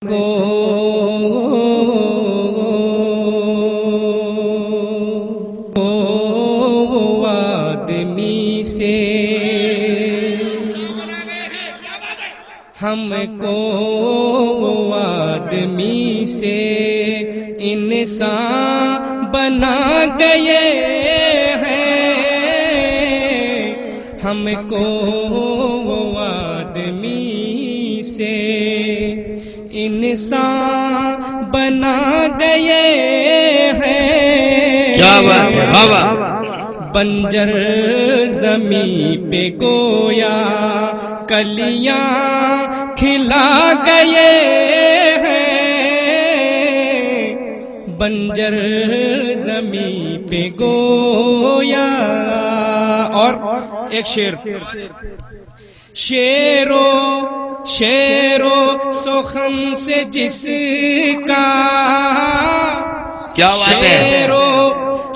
को आदमी से हमको आदमी से इंसान बना गए हैं। हमको आदमी से इंसान बना गए हैं। क्या बात है, बाबा। बंजर जमी पे गोया कलियां खिला गए हैं। बंजर जमी पे गोया। और एक शेर, शेरो सुखन से जिसका, क्या बात है,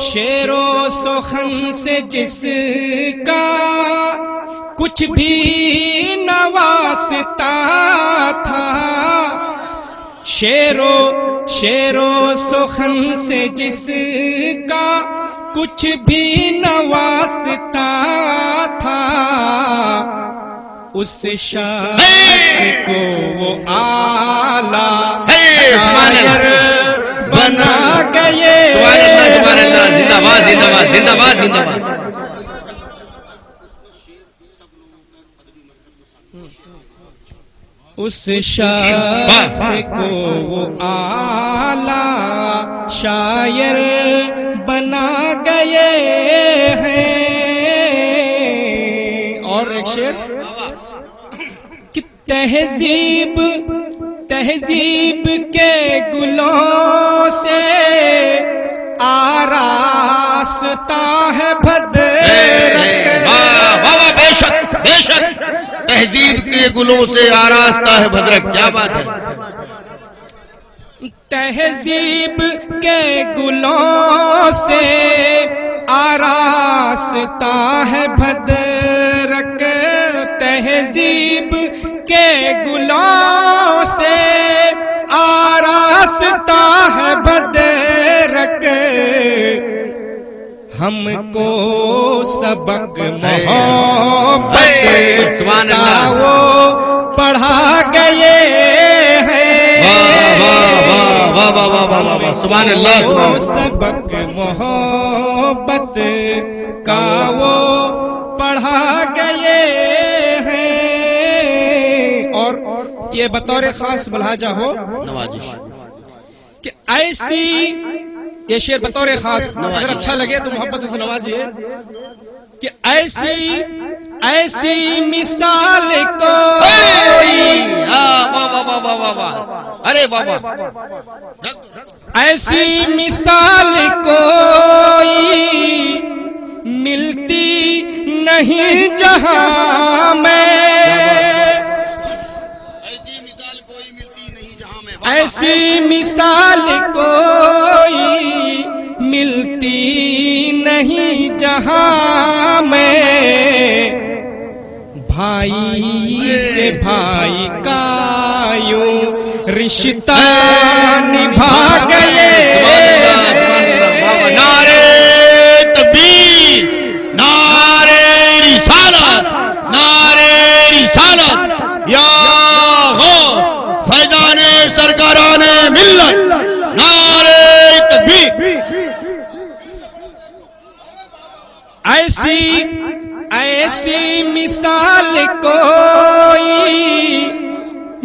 शेरो सुखन से जिसका कुछ भी नवासता था। शेरो सुखन से जिसका कुछ भी नवासता था। उस शायर को वो आला शायर बना गए। सुभान अल्लाह, जिंदाबाद जिंदाबाद जिंदाबाद जिंदाबाद। उस शायर को वो आला शायर बना गए हैं। और एक शेर कि तहजीब के गुलों से आरास्ता है भद्रक। बेशक बेशक, तहजीब के गुलों से आरास्ता है भद्रक। क्या बात है। तहजीब के गुलों से आरास्ता है भद्रक। तहजीब के गुलों से आरास्ता है भद्रक। हमको सबक मोहब्बत का वो पढ़ा गए हैं। सुभान अल्लाह। सबक मोहब्बत का वो पढ़ा गए हैं। और ये बतौर खास मुलाजा हो नवाजिश कि ऐसी, ये शेर बतौर खास अगर अच्छा लगे तो मोहब्बत से नवाजिए कि ऐसी मिसाल कोई, अरे बाबा, ऐसी मिसाल कोई मिलती नहीं जहां में। ऐसी मिसाल कोई मिलती नहीं जहां में। ऐसी मिसाल कोई मिलती नहीं जहां में। भाई से भाई का यूं रिश्ता निभा गए। नारे तकबीर, नारे रिसालत, नारे रिसालत, या हो फैजाने सरकाराने मिल्लत, नारे तकबीर। ऐसी मिसाल कोई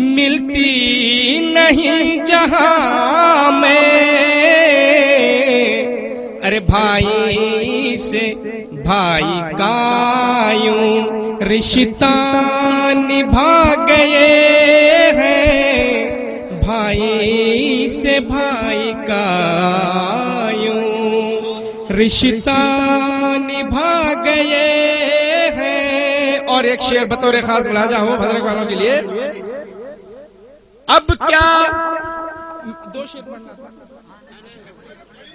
मिलती नहीं जहां में। अरे भाई से भाई का यूं रिश्ता निभा गए हैं। भाई से भाई का यूं रिश्ता निभा गए हैं। और एक शेर बतौर खास मुलाजा हो भद्रक वालों के लिए। अब क्या, दो शेर पढ़ना था,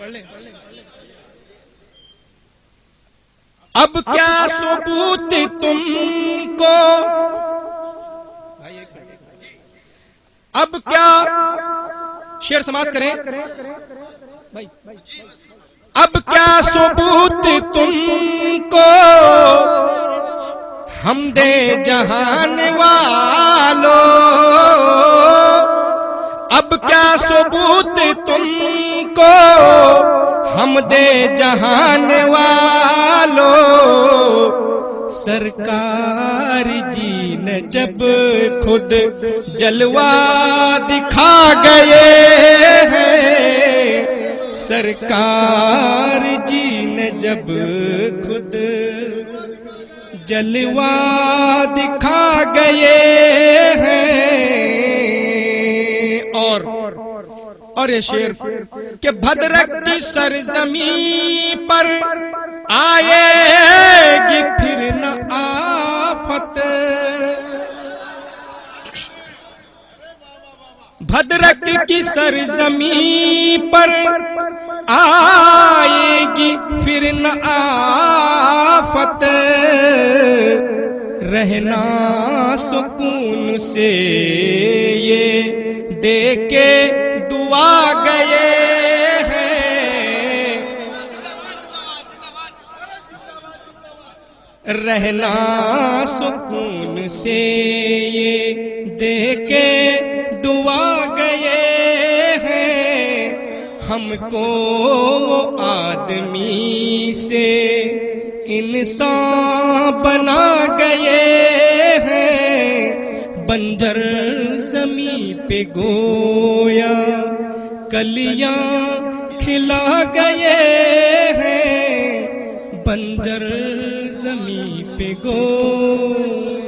पढ़ ले। अब क्या सबूत तुमको, अब क्या शेर समाप्त करें भाई। अब क्या सबूत तुमको हम दे जहान वालों, अब क्या सबूत तुमको हम दे जहान वालों। सरकार जी ने जब खुद जलवा दिखा गए हैं, सरकार जी ने जब खुद जलवा दिखा गए हैं। और ये शेर कि भद्रक की सरजमी पर आएगी फिर न आफत, भद्रक की सरजमी पर आएगी फिर न आफत। रहना सुकून से ये देके दुआ गए हैं, रहना सुकून से ये देके दुआ गए हैं। हमको आदमी से इंसान बना गए हैं। बंजर जमी पे गोया कलियां खिला गए हैं, बंजर जमी पे गोया